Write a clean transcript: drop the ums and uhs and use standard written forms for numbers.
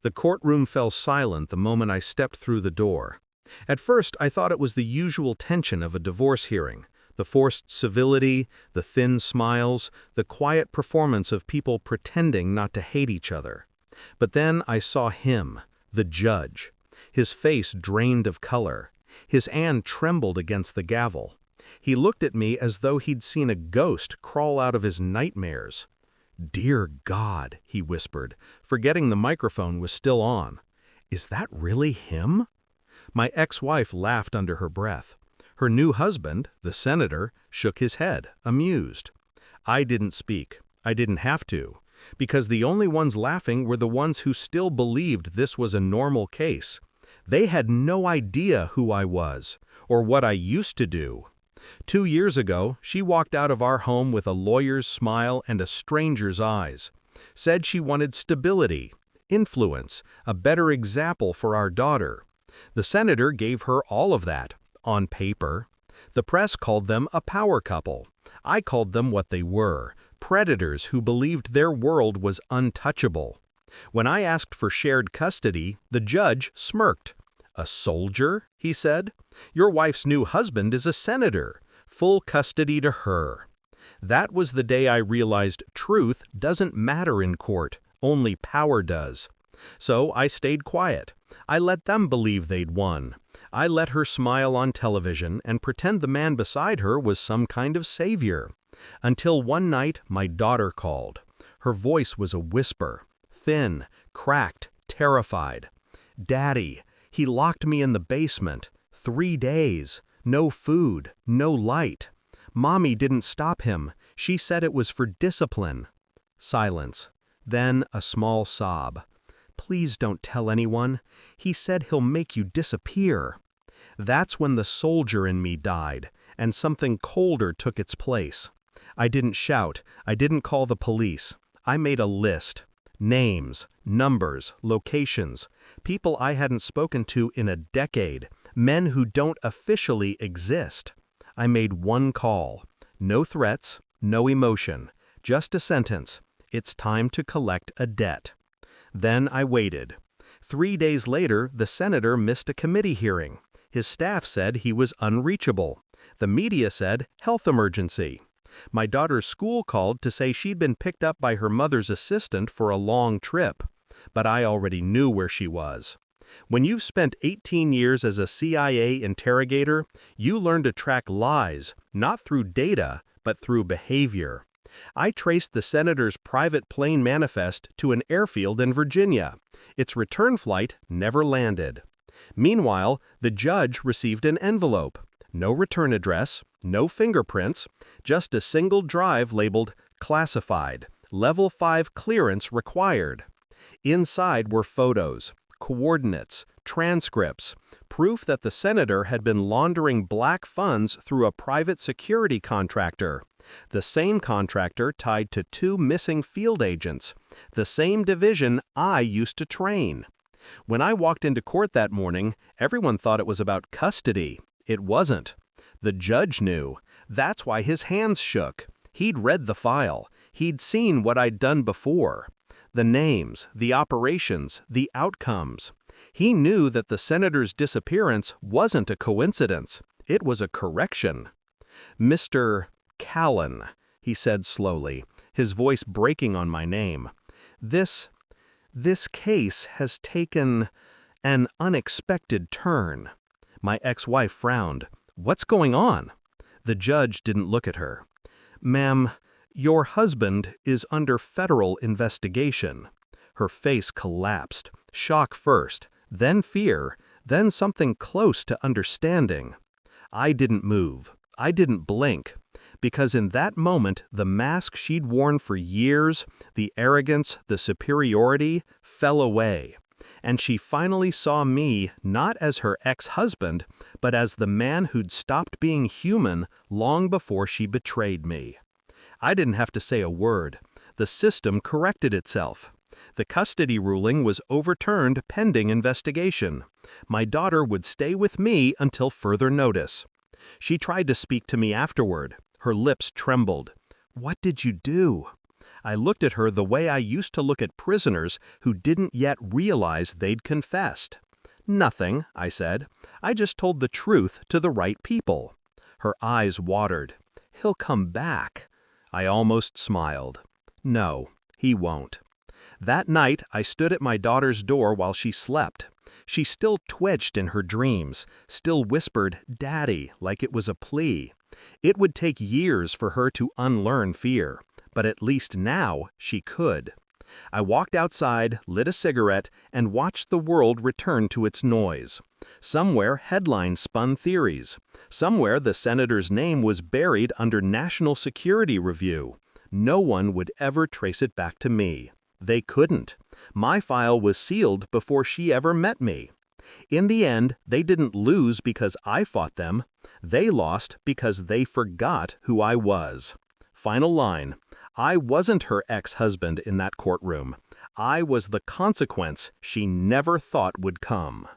The courtroom fell silent the moment I stepped through the door. At first, I thought it was the usual tension of a divorce hearing, the forced civility, the thin smiles, the quiet performance of people pretending not to hate each other. But then I saw him, the judge. His face drained of color. His hand trembled against the gavel. He looked at me as though he'd seen a ghost crawl out of his nightmares. "Dear God," he whispered, forgetting the microphone was still on. "Is that really him?" My ex-wife laughed under her breath. Her new husband, the senator, shook his head, amused. I didn't speak. I didn't have to, because the only ones laughing were the ones who still believed this was a normal case. They had no idea who I was, or what I used to do. 2 years ago, she walked out of our home with a lawyer's smile and a stranger's eyes. Said she wanted stability, influence, a better example for our daughter. The senator gave her all of that, on paper. The press called them a power couple. I called them what they were, predators who believed their world was untouchable. When I asked for shared custody, the judge smirked. "A soldier?" he said. "Your wife's new husband is a senator. Full custody to her." That was the day I realized truth doesn't matter in court, only power does. So I stayed quiet. I let them believe they'd won. I let her smile on television and pretend the man beside her was some kind of savior. Until one night my daughter called. Her voice was a whisper, thin, cracked, terrified. "Daddy, he locked me in the basement. 3 days. No food, no light. Mommy didn't stop him. She said it was for discipline." Silence. Then a small sob. "Please don't tell anyone. He said he'll make you disappear." That's when the soldier in me died, and something colder took its place. I didn't shout. I didn't call the police. I made a list. Names, numbers, locations, people I hadn't spoken to in a decade, men who don't officially exist. I made one call. No threats, no emotion, just a sentence. It's time to collect a debt. Then I waited. 3 days later, the senator missed a committee hearing. His staff said he was unreachable. The media said health emergency. My daughter's school called to say she'd been picked up by her mother's assistant for a long trip. But I already knew where she was. When you've spent 18 years as a CIA interrogator, you learn to track lies, not through data, but through behavior. I traced the senator's private plane manifest to an airfield in Virginia. Its return flight never landed. Meanwhile, the judge received an envelope. No return address, no fingerprints, just a single drive labeled classified, level 5 clearance required. Inside were photos, coordinates, transcripts, proof that the senator had been laundering black funds through a private security contractor. The same contractor tied to 2 missing field agents, the same division I used to train. When I walked into court that morning, everyone thought it was about custody. It wasn't. The judge knew. That's why his hands shook. He'd read the file. He'd seen what I'd done before. The names, the operations, the outcomes. He knew that the senator's disappearance wasn't a coincidence. It was a correction. "Mr. Callan," he said slowly, his voice breaking on my name. This case has taken an unexpected turn." My ex-wife frowned. "What's going on?" The judge didn't look at her. "Ma'am, your husband is under federal investigation." Her face collapsed, shock first, then fear, then something close to understanding. I didn't move. I didn't blink. Because in that moment, the mask she'd worn for years, the arrogance, the superiority, fell away. And she finally saw me not as her ex-husband, but as the man who'd stopped being human long before she betrayed me. I didn't have to say a word. The system corrected itself. The custody ruling was overturned pending investigation. My daughter would stay with me until further notice. She tried to speak to me afterward. Her lips trembled. "What did you do?" I looked at her the way I used to look at prisoners who didn't yet realize they'd confessed. "Nothing," I said. "I just told the truth to the right people." Her eyes watered. "He'll come back." I almost smiled. "No, he won't." That night, I stood at my daughter's door while she slept. She still twitched in her dreams, still whispered, "Daddy," like it was a plea. It would take years for her to unlearn fear, but at least now she could. I walked outside, lit a cigarette, and watched the world return to its noise. Somewhere headlines spun theories. Somewhere the senator's name was buried under national security review. No one would ever trace it back to me. They couldn't. My file was sealed before she ever met me. In the end, they didn't lose because I fought them. They lost because they forgot who I was. Final line. I wasn't her ex-husband in that courtroom. I was the consequence she never thought would come.